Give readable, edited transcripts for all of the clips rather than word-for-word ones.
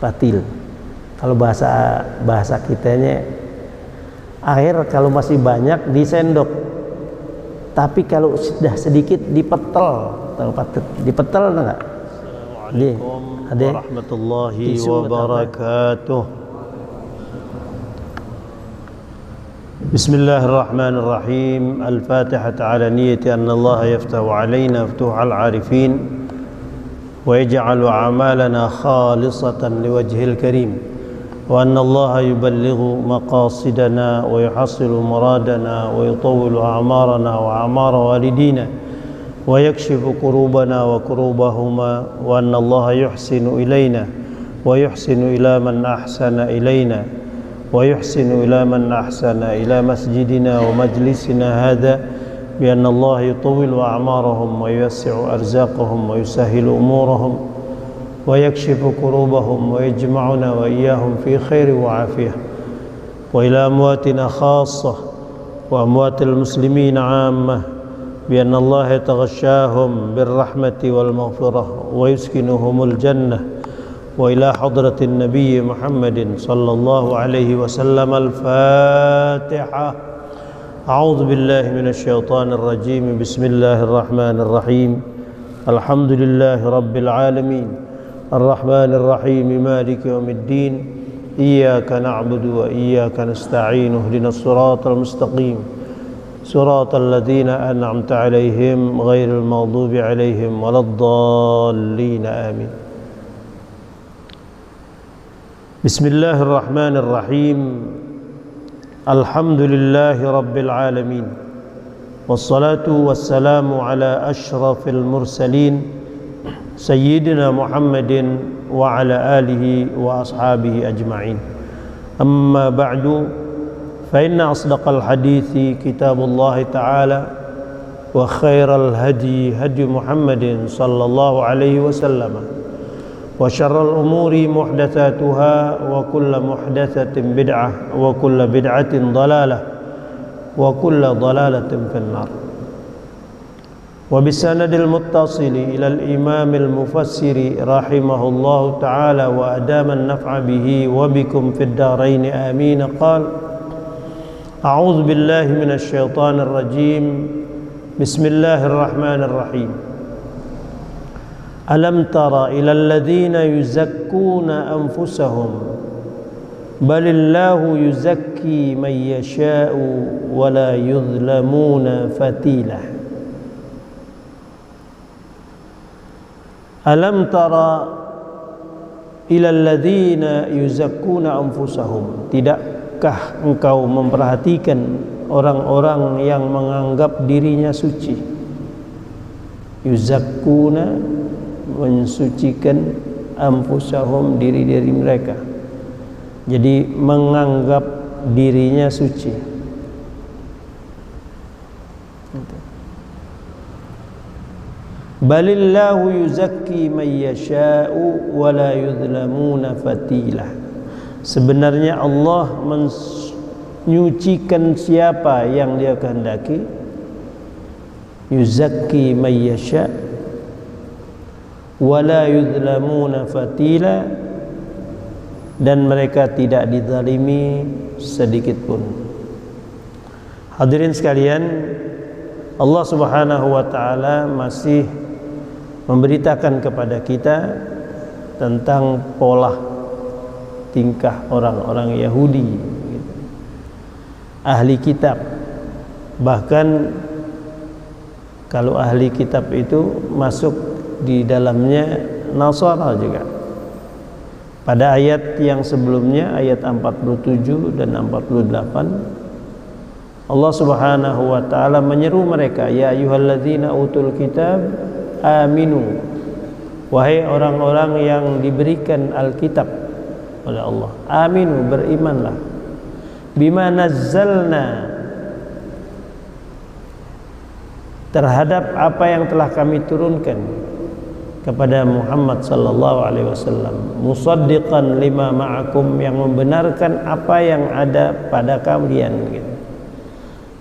fatil. Kalau bahasa kitanya, air kalau masih banyak disendok, tapi kalau sudah sedikit dipetel. Dipetel enggak? Assalamualaikum warahmatullahi wabarakatuh. Bismillahirrahmanirrahim. Al-Fatihah ala niyati anna Allah yaftahu alaina futuhal arifin wa yaj'alu a'malana khalisatan liwajhil karim. وأن الله يبلغ مقاصدنا ويحصل مرادنا ويطول أعمارنا وأعمار والدينا ويكشف كروبنا وكروبهما وأن الله يحسن إلينا ويحسن إلى من أحسن إلينا ويحسن إلى من أحسن إلى مسجدنا ومجلسنا هذا بأن الله يطول أعمارهم ويوسع أرزاقهم ويسهل أمورهم ويكشف كروبهم ويجمعنا وإياهم في خير وعافية وإلى أمواتنا خاصة وأموات المسلمين عامة بأن الله يتغشاهم بالرحمة والمغفرة ويسكنهم الجنة وإلى حضرة النبي محمد صلى الله عليه وسلم. الفاتحة. أعوذ بالله من الشيطان الرجيم. بسم الله الرحمن الرحيم. الحمد لله رب العالمين الرحمن الرحيم مالك يوم الدين إياك نعبد وإياك نستعين اهدنا الصراط المستقيم صراط الذين أنعمت عليهم غير المغضوب عليهم ولا الضالين آمين. بسم الله الرحمن الرحيم. الحمد لله رب العالمين والصلاة والسلام على أشرف المرسلين سيدنا محمد وعلى آله وأصحابه أجمعين. أما بعد فإن أصدق الحديث كتاب الله تعالى وخير الهدي هدي محمد صلى الله عليه وسلم وشر الأمور محدثاتها وكل محدثة بدعة وكل بدعة ضلالة وكل ضلالة في النار. وبالسند المتصل إلى الإمام المفسر رحمه الله تعالى وأدام النفع به وبكم في الدارين آمين. قال: أعوذ بالله من الشيطان الرجيم. بسم الله الرحمن الرحيم. ألم تر إلى الذين يزكون أنفسهم بل الله يزكي من يشاء ولا يظلمون فتيلا. Alam tara ilal ladzina yuzakkuna anfusahum. Tidakkah engkau memperhatikan orang-orang yang menganggap dirinya suci? Yuzakkuna, mensucikan, anfusahum, diri-diri mereka. Jadi menganggap dirinya suci. Balillahu yuzakki man yasha'u wa la yudlamuna fatila. Sebenarnya Allah menyucikan siapa yang Dia kehendaki. Yuzakki man yasha' wa la yudlamuna fatila, dan mereka tidak dizalimi sedikit pun. Hadirin sekalian, Allah Subhanahu wa taala masih memberitakan kepada kita tentang pola tingkah orang-orang Yahudi, ahli kitab. Bahkan kalau ahli kitab itu masuk di dalamnya Nasara juga. Pada ayat yang sebelumnya, ayat 47 dan 48, Allah Subhanahu wa taala menyeru mereka, ya ayyuhalladzina utul kitab aminu, wahai orang-orang yang diberikan Alkitab oleh Allah, aminu, berimanlah, bima nazzalna, terhadap apa yang telah kami turunkan kepada Muhammad sallallahu alaihi wasallam, musaddiqan lima ma'akum, yang membenarkan apa yang ada pada kalian gitu.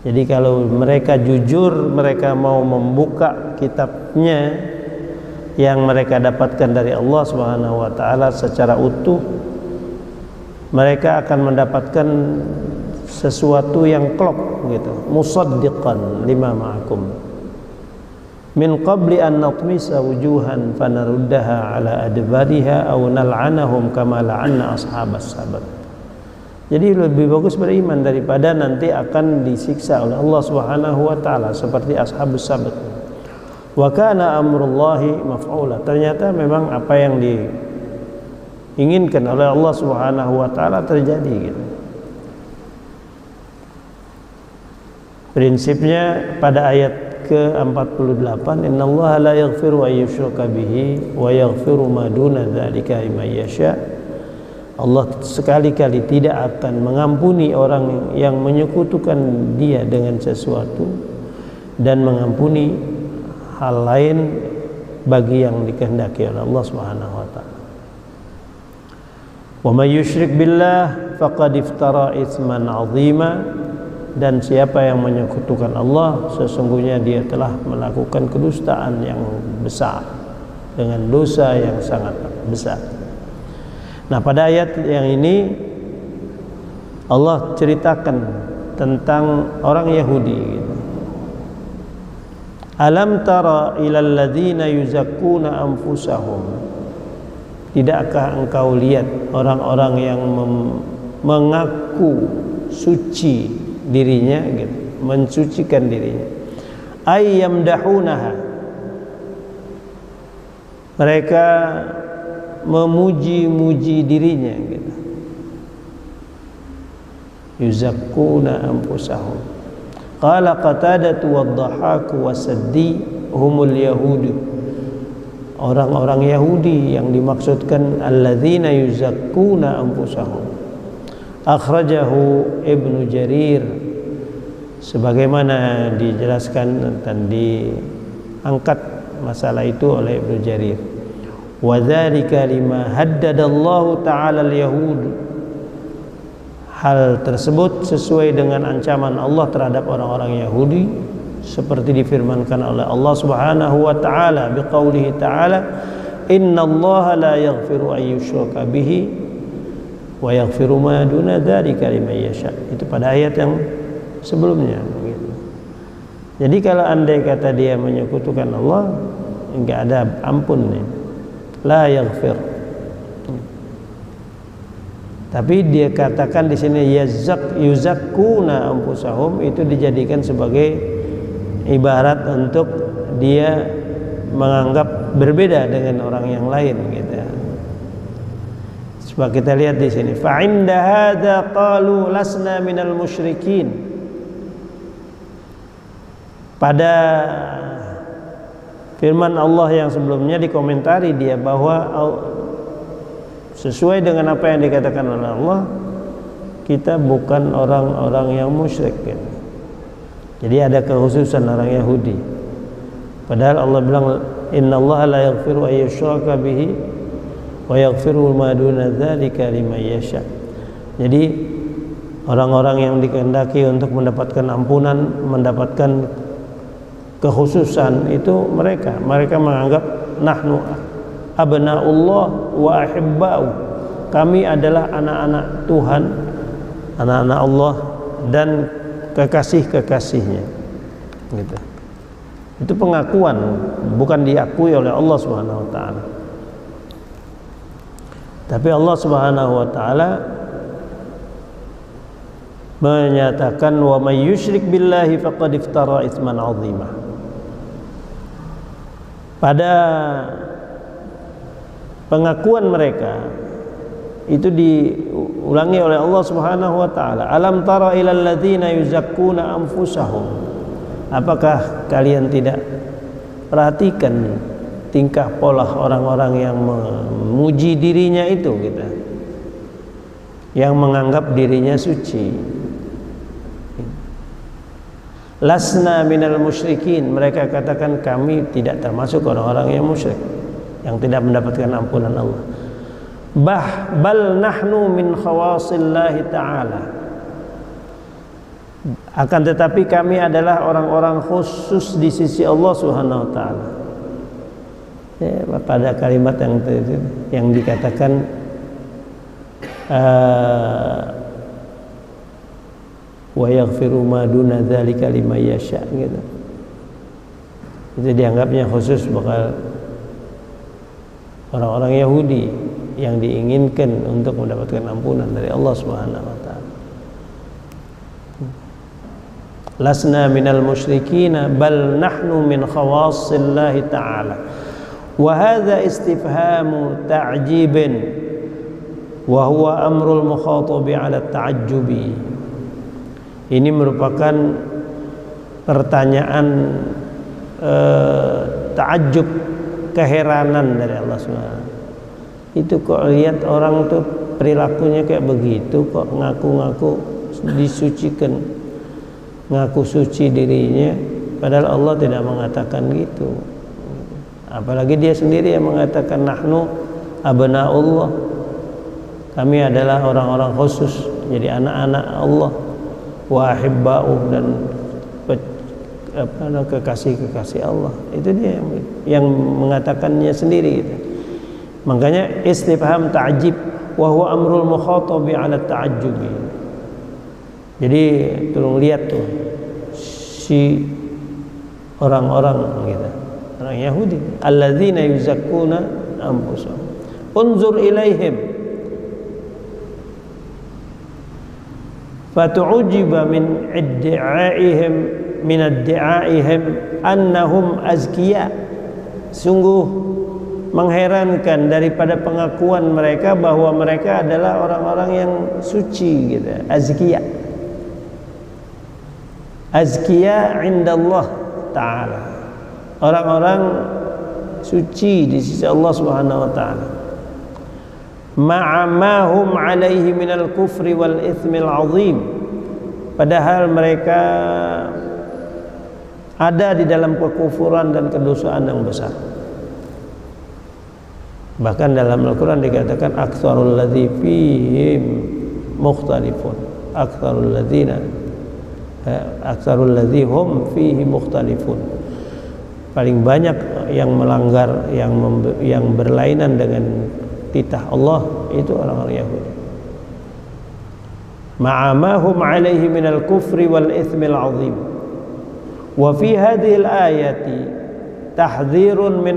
Jadi kalau mereka jujur, mereka mau membuka kitabnya, yang mereka dapatkan dari Allah Subhanahu wa taala secara utuh, mereka akan mendapatkan sesuatu yang klop gitu, musaddiqan lima ma'akum min qabli an natmisa wujuhan fanaruddaha ala adbariha aw nal'anahum kama la'anna ashabas sabat. Jadi lebih bagus beriman daripada nanti akan disiksa oleh Allah Subhanahu wa taala seperti ashabus sabat. Wa kana amrullahi maf'ula. Ternyata memang apa yang diinginkan oleh Allah Subhanahu wa taala terjadi gitu. Prinsipnya pada ayat ke-48, innallaha la yaghfiru ay yushraka bihi wa yaghfiru ma duna dzalika liman yasha. Allah sekali-kali tidak akan mengampuni orang yang menyekutukan Dia dengan sesuatu dan mengampuni hal lain bagi yang dikehendaki oleh Allah Subhanahu wa taala. Wa may yusyrik billah faqad iftara itsman 'azima, dan siapa yang menyekutukan Allah sesungguhnya dia telah melakukan kedustaan yang besar dengan dosa yang sangat besar. Nah, pada ayat yang ini Allah ceritakan tentang orang Yahudi gitu. Alam tara ilal ladzina yuzakkuna anfusahum. Tidakkah engkau lihat orang-orang yang mengaku suci dirinya gitu, mensucikan dirinya. Ayyamdahunaha. Mereka memuji-muji dirinya gitu. Yuzakkuna anfusahum. Qala Qatadatu wad-Dhahhak wasaddi humul yahudi. Orang-orang Yahudi yang dimaksudkan alladzina yuzakkuna anfusahum. Akhrajahu Ibnu Jarir, sebagaimana dijelaskan dan diangkat masalah itu oleh Ibnu Jarir. Wa dzalika lima haddadallahu ta'ala al-yahud. Hal tersebut sesuai dengan ancaman Allah terhadap orang-orang Yahudi seperti difirmankan oleh Allah Subhanahu wa taala biqaulihi ta'ala, innallaha la yaghfiru ay yushraka bihi wa yaghfiru ma duna dzalika liman yasha. Itu pada ayat yang sebelumnya gitu. Jadi kalau andai kata dia menyekutukan Allah, enggak ada ampun nih. La yaghfir. Tapi dia katakan di sini yuzakkuna anfusahum, itu dijadikan sebagai ibarat untuk dia menganggap berbeda dengan orang yang lain gitu. Coba kita lihat di sini. Fa inda hadza qalu lasna minal musyrikin. Pada firman Allah yang sebelumnya dikomentari dia bahwa sesuai dengan apa yang dikatakan oleh Allah, kita bukan orang-orang yang musyrik gitu. Jadi ada kekhususan orang Yahudi. Padahal Allah bilang innallaha la yaghfiru ay yushraka bihi wa yaghfiru ma duna dzalika liman yasha. Jadi orang-orang yang dikehendaki untuk mendapatkan ampunan, mendapatkan kekhususan itu mereka menganggap nahnu abnaullah wa ahibba'u. Kami adalah anak-anak Tuhan, anak-anak Allah dan kekasih-kekasihnya gitu. Itu pengakuan, bukan diakui oleh Allah Subhanahu wa taala. Tapi Allah Subhanahu wa taala menyatakan wa may yusyrik billahi faqad iftara itsman 'azima. Pada pengakuan mereka itu diulangi oleh Allah Subhanahu wa taala. Alam tara ilal ladzina yuzakkuna anfusahum. Apakah kalian tidak perhatikan tingkah pola orang-orang yang memuji dirinya itu gitu. Yang menganggap dirinya suci. Lasna minal musyrikin. Mereka katakan kami tidak termasuk orang-orang yang musyrik, yang tidak mendapatkan ampunan Allah. Bal nahnu min khawasillahi ta'ala. Akan tetapi kami adalah orang-orang khusus di sisi Allah Subhanahu wa taala. pada kalimat yang dikatakan wa yaghfiru ma duna dzalika liman yasha gitu. Itu dianggapnya khusus bakal orang-orang Yahudi yang diinginkan untuk mendapatkan ampunan dari Allah Subhanahu wa taala. Lasna minal musyrikin bal nahnu min khawassillahi ta'ala. Wa hadha istifhamu ta'jibin wa huwa amrul mukhatabi 'ala ta'ajjubi. Ini merupakan pertanyaan ta'ajjub, keheranan dari Allah SWT. Itu kok lihat orang tuh perilakunya kayak begitu, kok ngaku-ngaku disucikan, ngaku suci dirinya, padahal Allah tidak mengatakan gitu. Apalagi dia sendiri yang mengatakan nahnu abna'ullah, kami adalah orang-orang khusus, jadi anak-anak Allah, wa ahibba'uh, dan kekasih-kekasih Allah. Itu dia yang mengatakannya sendiri gitu. Makanya istifham ta'jib wa huwa amrul mukhatabi 'ala ta'ajjubi. Jadi tolong lihat tuh si orang-orang gitu, orang Yahudi, alladzina yuzakkuna anfusahum. Unzur ilaihim fatu'jiba min iddi'aihim min addi'aihim annahum azkiya. Sungguh mengherankan daripada pengakuan mereka bahwa mereka adalah orang-orang yang suci gitu. Azkiya, azkiya indallah ta'ala, orang-orang suci di sisi Allah Subhanahu wa ta'ala. Ma'amahum alaihi minal kufri wal ithmil azim, padahal mereka ada di dalam kekufuran dan kedosaan yang besar. Bahkan dalam Al-Quran dikatakan aktsarul ladzi fihim mukhtalifun, aktsarul ladzi hum fihi mukhtalifun. Paling banyak yang melanggar, yang berlainan dengan titah Allah itu orang-orang Yahudi. Ma'amahum alaihi minal kufri wal ithmil azim. Wa fi hadhihi al-ayati tahdhirun min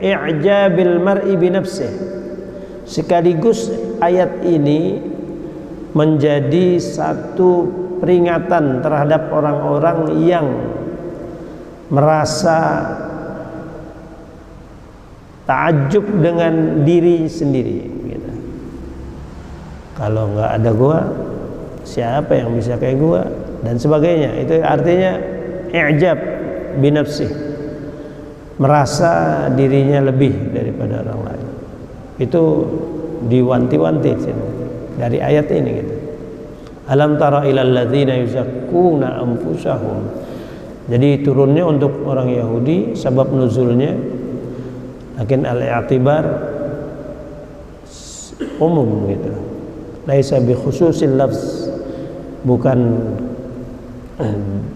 i'jabil mar'i bi nafsihi. Sekaligus ayat ini menjadi satu peringatan terhadap orang-orang yang merasa ta'ajjub dengan diri sendiri gitu. Kalau nggak ada gua, siapa yang bisa kayak gua, dan sebagainya. Itu artinya i'jab binafsih, merasa dirinya lebih daripada orang lain. Itu diwanti-wanti dari ayat ini gitu. Alam tara ilal ladzina yuzakkuna anfusahum. Jadi turunnya untuk orang Yahudi, sebab nuzulnya, lakin al-i'tibar umum gitu. Laisa bi khususil lafz, bukan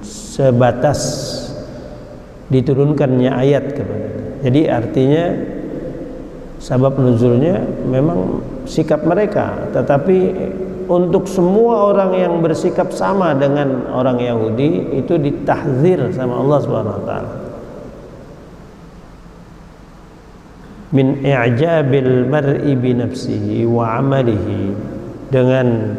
sebatas diturunkannya ayat kepada. Jadi artinya sebab nuzulnya memang sikap mereka, tetapi untuk semua orang yang bersikap sama dengan orang Yahudi itu ditahdzir sama Allah Subhanahu wa taala. Min i'jabil mar'i bi nafsihi wa 'amalihi, dengan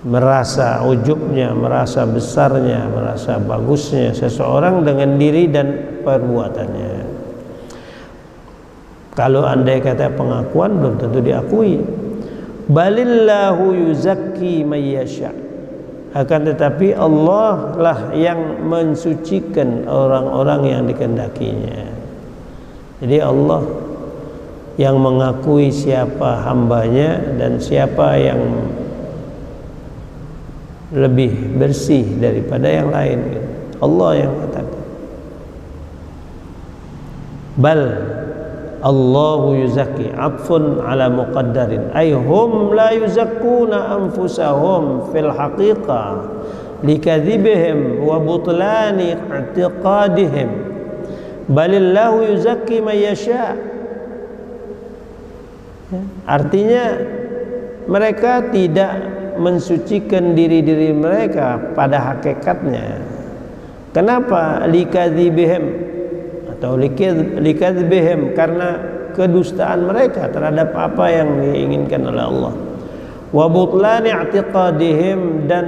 merasa ujubnya, merasa besarnya, merasa bagusnya seseorang dengan diri dan perbuatannya. Kalau andai kata pengakuan, belum tentu diakui. Balillahu yuzakki may yasha, akan tetapi Allah lah yang mensucikan orang-orang yang dikehendakinya. Jadi Allah yang mengakui siapa hambanya dan siapa yang lebih bersih daripada yang lain. Allah yang katakan. Bal Allahu yuzakki, atfun ala muqaddarin, ay hum la yuzakkuna anfusahum fil haqiqah likadzibihim wa butlani i'tiqadihim, balillahu yuzakki may yasha. Artinya mereka tidak mensucikan diri-diri mereka pada hakikatnya. Kenapa? Likadzibihim atau likadzibihim, karena kedustaan mereka terhadap apa yang diinginkan oleh Allah. Wa butlani i'tiqadihim, dan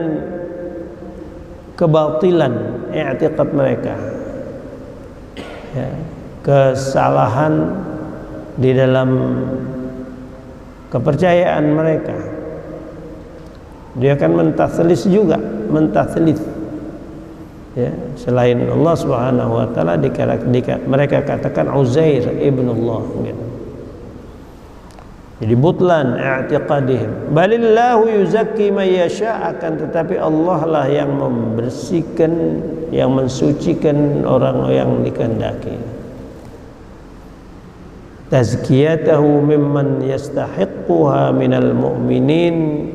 kebatilan i'tiqad mereka, ya, kesalahan di dalam kepercayaan mereka. Dia akan mentaslis juga, mentaslis, ya, selain Allah Subhanahu wa taala mereka katakan Uzair ibnullah, gitu. Jadi butlan i'tiqadihim. Balillahu yuzakki may yasha, akan tetapi Allah lah yang membersihkan, yang mensucikan orang yang dikehendaki. Tazkiyatahu mimman yastahiqquha minal mu'minin,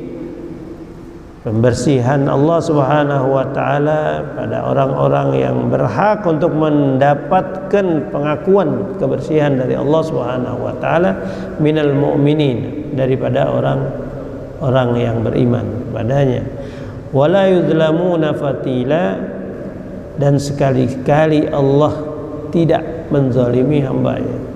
pembersihan Allah Subhanahu wa taala pada orang-orang yang berhak untuk mendapatkan pengakuan kebersihan dari Allah Subhanahu wa taala, minal mu'minin, daripada orang-orang yang beriman padanya. Wala yuzlamuna fatila, dan sekali-kali Allah tidak menzalimi hambanya.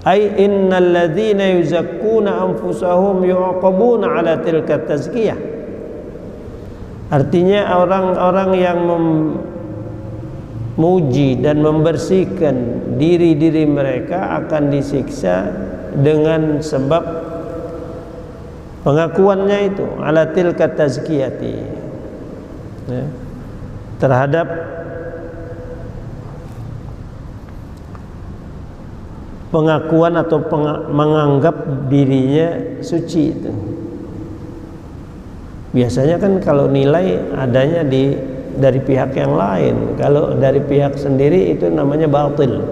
Ai innal ladzina yuzakkuna anfusahum yu'aqabuna ala tilka tazkiyah. Artinya orang-orang yang memuji dan membersihkan diri-diri mereka akan disiksa dengan sebab pengakuannya itu, ala tilka tazkiyati, ya, terhadap pengakuan atau menganggap dirinya suci itu. Biasanya kan kalau nilai adanya dari pihak yang lain, kalau dari pihak sendiri itu namanya batil.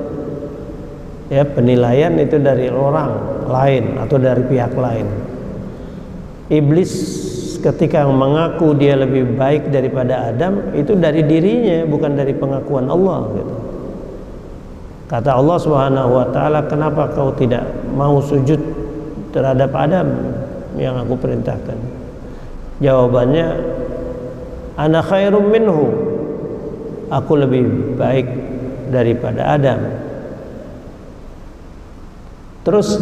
Ya, penilaian itu dari orang lain atau dari pihak lain. Iblis ketika mengaku dia lebih baik daripada Adam, itu dari dirinya, bukan dari pengakuan Allah, gitu. Kata Allah Subhanahu wa taala, kenapa kau tidak mau sujud terhadap Adam yang aku perintahkan? Jawabannya, ana khairum minhu, aku lebih baik daripada Adam. Terus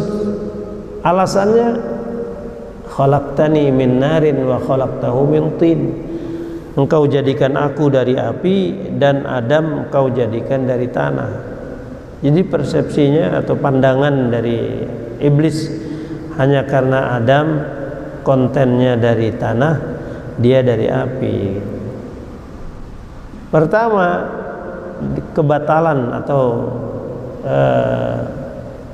alasannya, khalaqtani min narin wa khalaqtahu min tin, engkau jadikan aku dari api dan Adam engkau jadikan dari tanah. Jadi persepsinya atau pandangan dari iblis, hanya karena Adam kontennya dari tanah, dia dari api. Pertama, kebatalan atau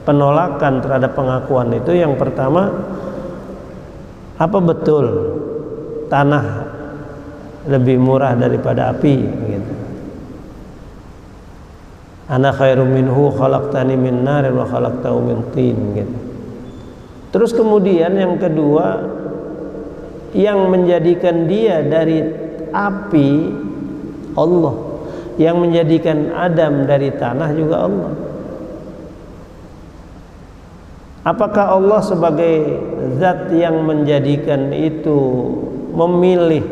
penolakan terhadap pengakuan itu, yang pertama, apa betul tanah lebih murah daripada api, gitu. Ana khairum minhu khalaqtani min narin wa khalaqtahu min tin, gitu. Terus kemudian yang kedua, yang menjadikan dia dari api Allah, yang menjadikan Adam dari tanah juga Allah. Apakah Allah sebagai zat yang menjadikan itu memilih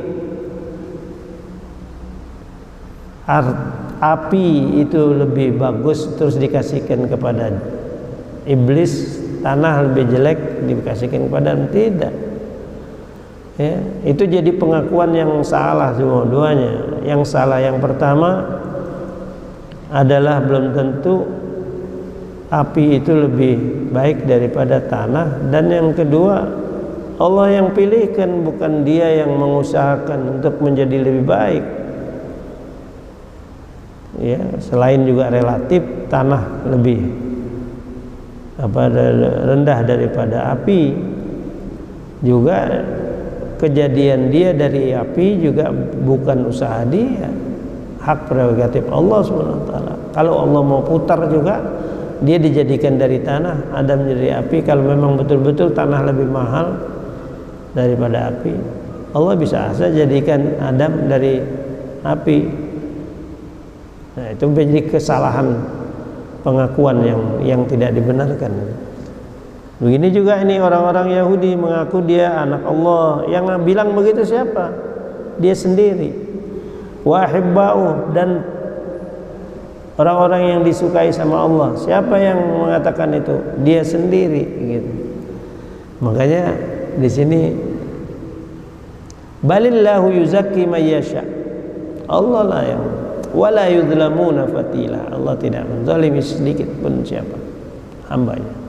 api itu lebih bagus terus dikasihkan kepada iblis, tanah lebih jelek dikasihkan kepada Adam? Tidak. Ya, itu jadi pengakuan yang salah dua-duanya. Yang salah yang pertama adalah belum tentu api itu lebih baik daripada tanah, dan yang kedua, Allah yang pilihkan, bukan dia yang mengusahakan untuk menjadi lebih baik. Ya, selain juga relatif, tanah lebih rendah daripada api, juga kejadian dia dari api juga bukan usaha dia, hak prerogatif Allah SWT. Kalau Allah mau putar juga, dia dijadikan dari tanah, Adam jadi api. Kalau memang betul-betul tanah lebih mahal daripada api, Allah bisa saja jadikan Adam dari api. Nah, itu menjadi kesalahan pengakuan yang tidak dibenarkan. Begini juga ini orang-orang Yahudi mengaku dia anak Allah. Yang bilang begitu siapa? Dia sendiri. Wa ahibba'u, dan orang-orang yang disukai sama Allah. Siapa yang mengatakan itu? Dia sendiri gitu. Makanya di sini balillahu yuzakki may yasha. Allah lah yang wala yudlamuna fatila. Allah tidak menzalimi sedikit pun siapa hambanya.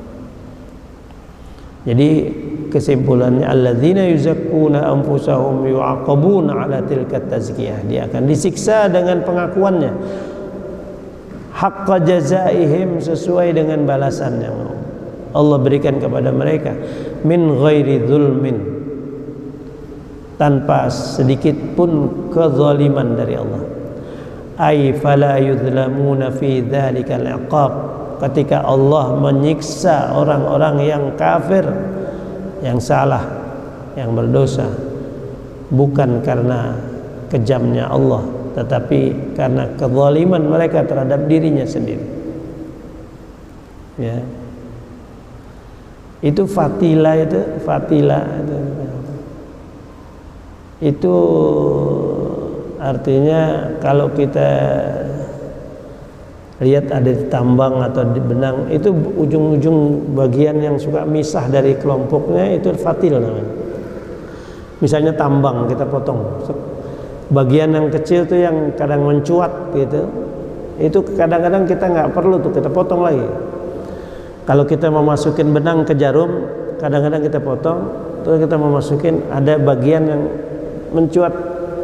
Jadi kesimpulannya alladzina yuzakkuna anfusahum yu'aqabuna ala tilka tazkiyah. Dia akan disiksa dengan pengakuannya. Haqqa jazaihim, sesuai dengan balasan yang Allah berikan kepada mereka, min ghairi dzulmin, tanpa sedikit pun kezaliman dari Allah. Ay fala yudlamuna fi dzalikal iqab, ketika Allah menyiksa orang-orang yang kafir, yang salah, yang berdosa, bukan karena kejamnya Allah, tetapi karena kezaliman mereka terhadap dirinya sendiri. Ya. Itu fatila itu artinya kalau kita lihat ada di tambang atau di benang, itu ujung-ujung bagian yang suka misah dari kelompoknya, itu fatil namanya. Misalnya tambang kita potong, bagian yang kecil tuh yang kadang mencuat gitu, itu kadang-kadang kita nggak perlu tuh, kita potong lagi. Kalau kita mau masukin benang ke jarum, kadang-kadang kita potong, terus kita mau masukin, ada bagian yang mencuat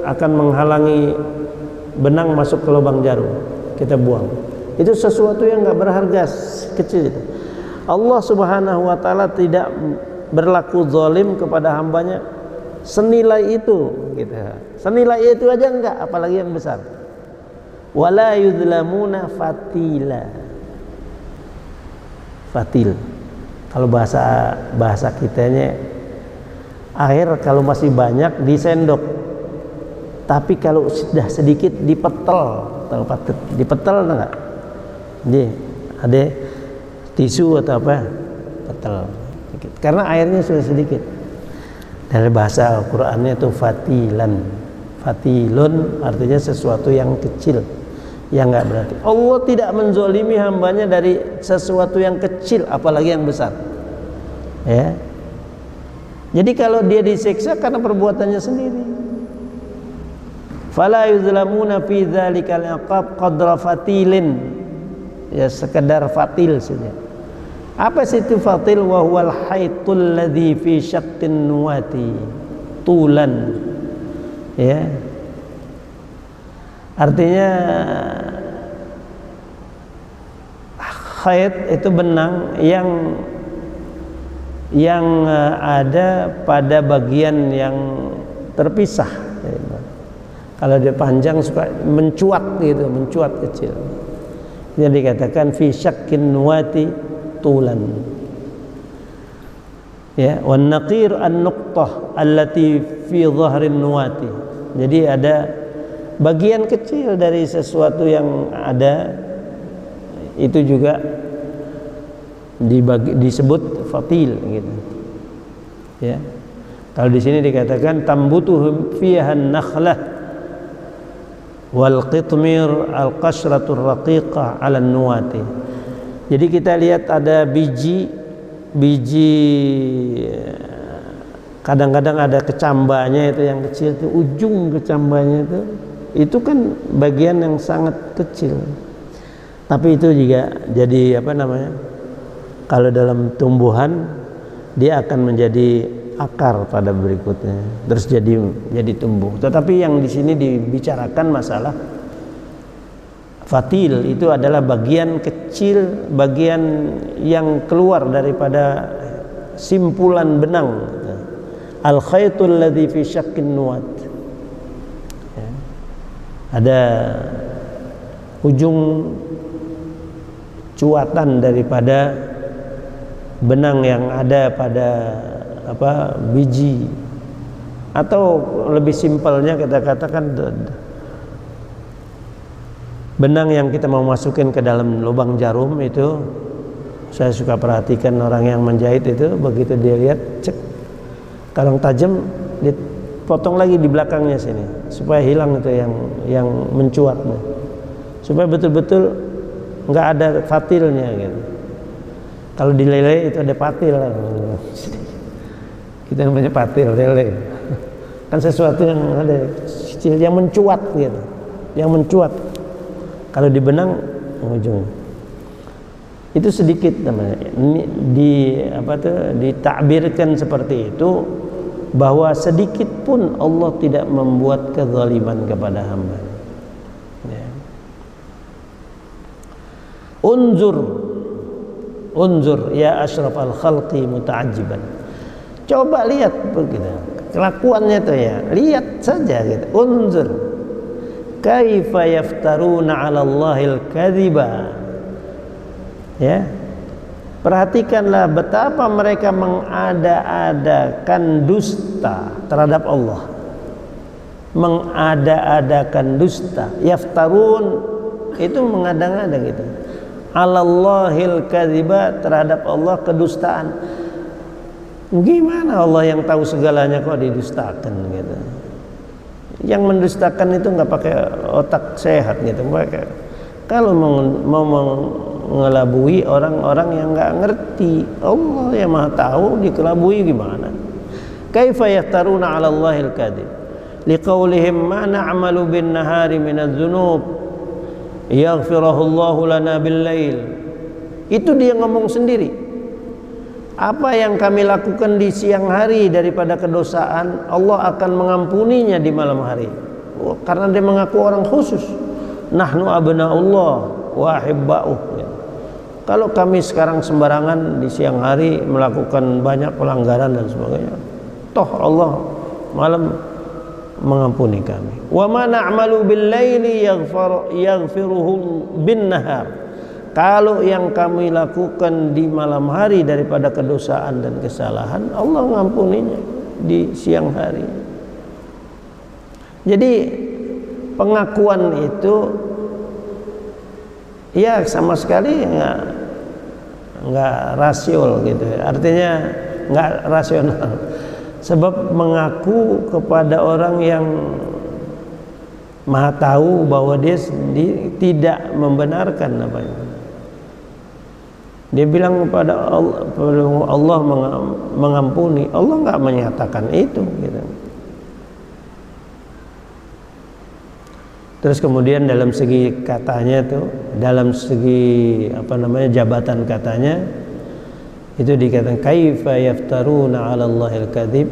akan menghalangi benang masuk ke lubang jarum, kita buang. Itu sesuatu yang nggak berharga, kecil itu. Allah Subhanahu wa taala tidak berlaku zalim kepada hambanya senilai itu gitu. Senilai itu aja enggak, apalagi yang besar. Wala yudlamuna fatila. Fatil. Kalau bahasa kitanya, air kalau masih banyak disendok. Tapi kalau sudah sedikit dipetel, dipetel enggak? Jadi ada tisu atau apa, petel. Karena airnya sudah sedikit. Dari bahasa Al-Qur'annya itu fatilan. Fatilun artinya sesuatu yang kecil, yang enggak berarti. Allah tidak menzolimi hambanya dari sesuatu yang kecil, apalagi yang besar. Ya. Jadi kalau dia disiksa karena perbuatannya sendiri. Fala yuzlamuna fi dzalikal iqab qadra fatilin. Ya, sekedar fatil saja. Apa sih itu fatil? Wa huwal haitul ladzi fi syaqqin nuwati tulan. Ya. Artinya khait itu benang yang ada pada bagian yang terpisah. Kalau dia panjang suka mencuat gitu, mencuat kecil. Jadi dikatakan fi syakkin nuwati tulan. Ya, wan naqir an-nuqtah allati fi dhahrin nuwati. Jadi ada bagian kecil dari sesuatu yang ada, itu juga disebut fatil gitu. Ya. Kalau di sini dikatakan tambutuhum fiha an-nakhlah wal qitmir al-qashratur raqiqah 'ala an-nuwati. Jadi kita lihat ada biji kadang-kadang ada kecambanya itu yang kecil itu, ujung kecambanya itu kan bagian yang sangat kecil. Tapi itu juga jadi apa namanya? Kalau dalam tumbuhan dia akan menjadi akar pada berikutnya, terus jadi tumbuh. Tetapi yang di sini dibicarakan masalah fatil itu adalah bagian kecil, bagian yang keluar daripada simpulan benang. Al khaytul ladzi fi syaqqin nuwat. Ya. Ada ujung cuatan daripada benang yang ada pada biji, atau lebih simpelnya kita katakan benang yang kita mau masukin ke dalam lubang jarum itu, saya suka perhatikan orang yang menjahit itu, begitu dia lihat, cek, kalau tajam dipotong lagi di belakangnya sini supaya hilang itu yang mencuat, supaya betul-betul nggak ada fatilnya gitu. Kalau di lele itu ada patil, kita namanya patil lele, kan sesuatu yang ada kecil yang mencuat gitu, yang mencuat. Kalau di benang ujung itu sedikit namanya. Ditakbirkan seperti itu, bahwa sedikit pun Allah tidak membuat kezaliman kepada hamba. Ya. Unzur ya asyrafal khalqi muta'ajiban. Coba lihat begitu kelakuannya tuh ya, lihat saja gitu. Unzur kaifa yaftaruna 'ala Allahil kadhiba. Ya, perhatikanlah betapa mereka mengada-adakan dusta terhadap Allah, mengada-adakan dusta. Yaftarun itu mengada-ngada gitu, 'alallahil kadhiba, terhadap Allah kedustaan. Gimana Allah yang tahu segalanya kok didustakan gitu? Yang mendustakan itu nggak pakai otak sehat gitu. Kalau mau mengelabui orang-orang yang nggak ngerti, Allah yang maha tahu, dikelabui gimana? Kaifa yaftaruna 'ala Allahil kadhib liqaulihim ma na'malu bin nahari minadz dzunub yaghfirahu Allahu lana bil lail. Itu dia ngomong sendiri. Apa yang kami lakukan di siang hari daripada kedosaan, Allah akan mengampuninya di malam hari. Karena dia mengaku orang khusus. Nahnu abna'ullah wa ahibba'uh. Kalau kami sekarang sembarangan di siang hari melakukan banyak pelanggaran dan sebagainya, toh Allah malam mengampuni kami. Wa ma na'malu bil laili yaghfiruhu bin nahar. Kalau yang kami lakukan di malam hari daripada kedosaan dan kesalahan, Allah mengampuninya di siang hari. Jadi pengakuan itu ya sama sekali nggak rasional gitu. Artinya nggak rasional. Sebab mengaku kepada orang yang maha tahu bahwa dia tidak membenarkan namanya. Dia bilang kepada Allah mengampuni, Allah nggak menyatakan itu gitu. Terus kemudian dalam segi katanya tuh, dalam segi jabatan katanya itu dikatakan kaifa yaftaruna 'ala Allahil kadhib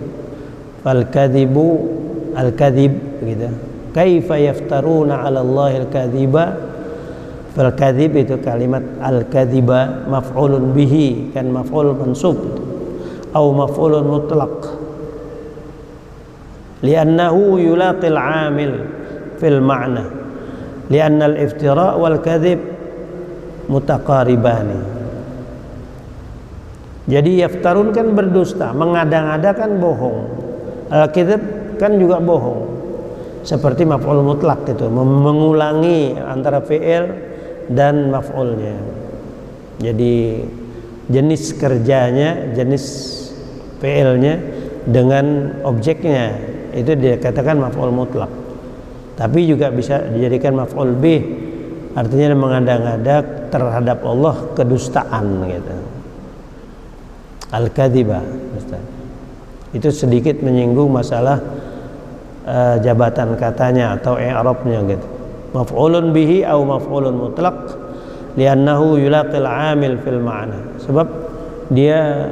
fal kadhibu al kadhib gitu. Kaifa yaftaruna 'ala Allahil kadhiba. Fal kadhib itu kalimat al kadhiba maf'ulun bihi, kan maf'ul mansub atau maf'ulun mutlaq. Li'annahu yulaqil 'amil fil ma'na. Li'anna al-iftira' wal kadhib mutaqaribani. Jadi yaftarun kan berdusta, mengada-ngadakan bohong. Al-kadzib kan juga bohong. Seperti maf'ul mutlaq itu, mengulangi antara fi'il dan maf'ulnya. Jadi jenis kerjanya, jenis fi'ilnya dengan objeknya itu dikatakan maf'ul mutlaq. Tapi juga bisa dijadikan maf'ul bih, artinya mengada-ngada terhadap Allah kedustaan gitu. Al-kadhiba. Itu sedikit menyinggung masalah jabatan katanya atau i'rabnya gitu. Maf'ulun bihi atau maf'ulun mutlaq li'annahu yulaqil 'amil fil ma'na. Sebab dia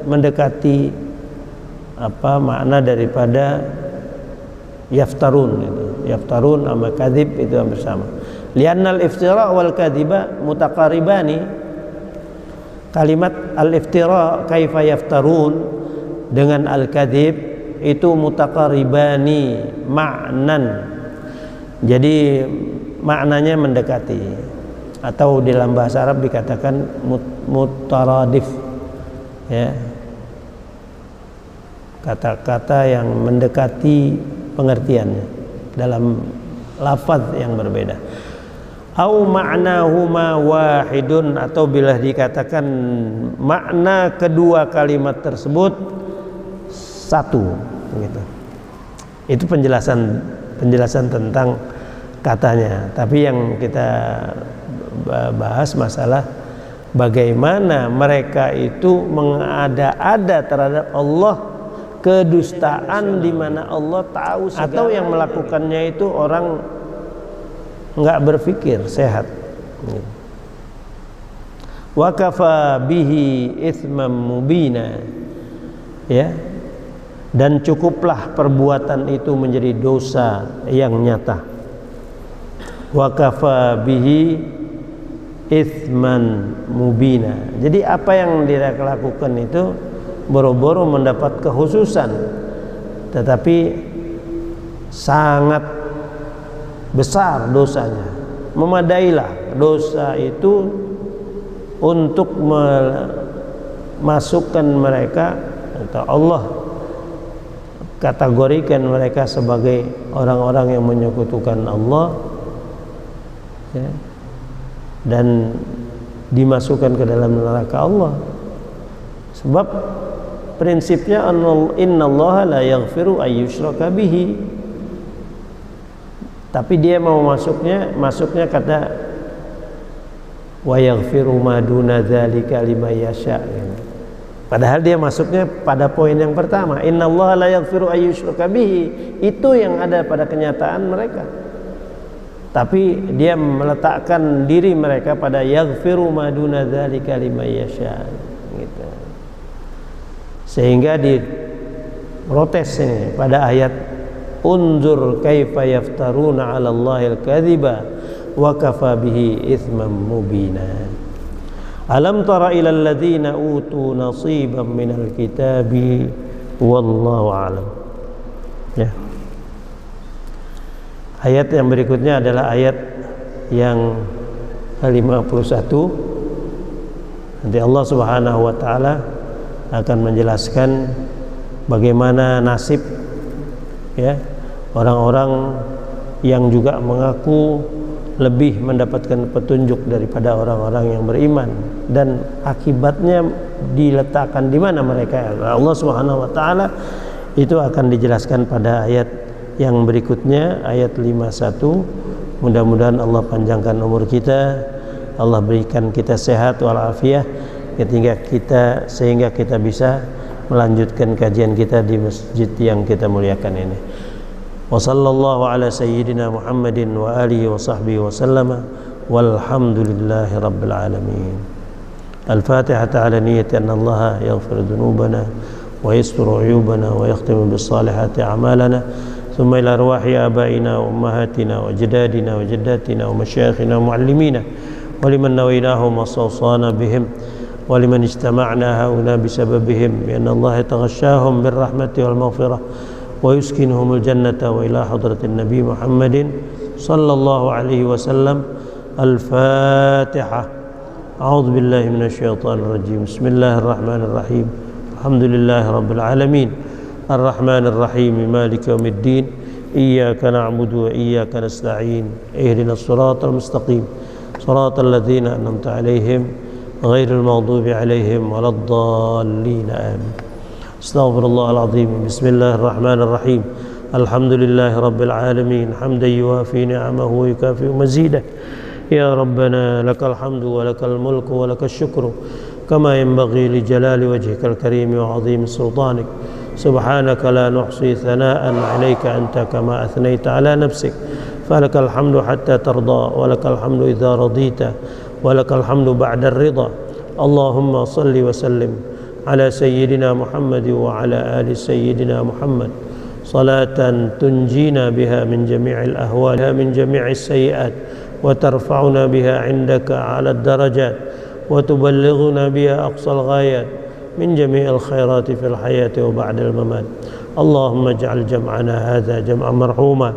mendekati makna daripada yaftarun itu. Yaftarun sama kadzib itu hampir sama. Li'annal iftira' wal kadhiba mutaqaribani. Kalimat al-iftira' kaifa yaftarun dengan al-kadzib itu mutaqaribani ma'nan. Jadi maknanya mendekati, atau di dalam bahasa Arab dikatakan mutaradif, ya, kata-kata yang mendekati pengertiannya dalam lafaz yang berbeda. au ma'nahuma wahidun, atau bila dikatakan makna kedua kalimat tersebut satu gitu. Itu penjelasan tentang katanya. Tapi yang kita bahas masalah bagaimana mereka itu mengada-ada terhadap Allah, kedustaan di mana Allah tahu segala, atau yang melakukannya itu orang nggak berpikir sehat. Wa kafa bihi itsman mubina, ya, dan cukuplah perbuatan itu menjadi dosa yang nyata. Wa kafa bihi itsman mubina. Jadi apa yang dia lakukan itu boro-boro mendapat kekhususan, tetapi sangat besar dosanya. Memadailah dosa itu untuk memasukkan mereka, atau Allah kategorikan mereka sebagai orang-orang yang menyekutukan Allah, ya, dan dimasukkan ke dalam neraka Allah. Sebab prinsipnya innallaha la yaghfiru ayyushraka bihi. Tapi dia mau masuknya kata wa yaghfiru ma duna dzalika liman yasha. Padahal dia masuknya pada poin yang pertama, innallaha la yaghfiru ayyushraka bihi. Itu yang ada pada kenyataan mereka. Tapi dia meletakkan diri mereka pada yaghfiru ma duna dzalika liman yasha gitu. Sehingga diprotes ini pada ayat unzur kaifa yaftaruna 'ala Allahil kadhiba wa kafa bihi itsman mubina. Alam tara ilal ladzina utu nasiban minal kitabi wallahu a'lam. Ya. Ayat yang berikutnya adalah ayat yang 51. Nanti Allah Subhanahu wa taala akan menjelaskan bagaimana nasib, ya, orang-orang yang juga mengaku lebih mendapatkan petunjuk daripada orang-orang yang beriman, dan akibatnya diletakkan di mana mereka. Allah Subhanahu wa taala itu akan dijelaskan pada ayat yang berikutnya, ayat 51. Mudah-mudahan Allah panjangkan umur kita, Allah berikan kita sehat walafiat sehingga kita bisa melanjutkan kajian kita di masjid yang kita muliakan ini. Wa sallallahu ala sayyidina Muhammadin wa alihi wa sahbihi wa sallama walhamdulillahi rabbil alamin. Al-Fatihah ala niyyati anna Allah yaghfir dhunubana wa yastur uyubana wa yakhtimu bis salihati a'malana. ثم إلى أرواح آبائنا وأمهاتنا وأجدادنا وجداتنا ومشايخنا ومعلمينا ولمن نويناهم واستوصانا بهم ولمن اجتمعنا هؤلاء بسببهم بأن الله يتغشاهم بالرحمة والمغفرة ويسكنهم الجنة وإلى حضرة النبي محمد صلى الله عليه وسلم. الفاتحة. أعوذ بالله من الشيطان الرجيم. بسم الله الرحمن الرحيم. الحمد لله رب العالمين الرحمن الرحيم مالك يوم الدين إياك نعبد وإياك نستعين اهدنا الصراط المستقيم صراط الذين أنعمت عليهم غير المغضوب عليهم ولا الضالين آمين. استغفر الله العظيم. بسم الله الرحمن الرحيم. الحمد لله رب العالمين حمدا يوافي نعمه ويكافئ مزيده. يا ربنا لك الحمد ولك الملك ولك الشكر كما ينبغي لجلال وجهك الكريم وعظيم سلطانك. سبحانك لا نحصي ثناء عليك أنت كما أثنيت على نفسك فلك الحمد حتى ترضى ولك الحمد إذا رضيت ولك الحمد بعد الرضا. اللهم صل وسلم على سيدنا محمد وعلى آل سيدنا محمد صلاة تنجينا بها من جميع الأهوال من جميع السيئات وترفعنا بها عندك على الدرجات وتبلغنا بها أقصى الغايات من جميع الخيرات في الحياة وبعد الممات. اللهم اجعل جمعنا هذا جمعا مرحوما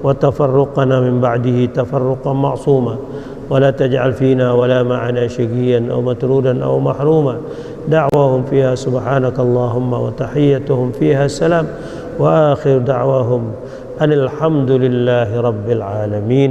وتفرقنا من بعده تفرقا معصوما ولا تجعل فينا ولا معنا شقيا أو مترودا أو محروما. دعواهم فيها سبحانك اللهم وتحيتهم فيها السلام وآخر دعواهم أن الحمد لله رب العالمين.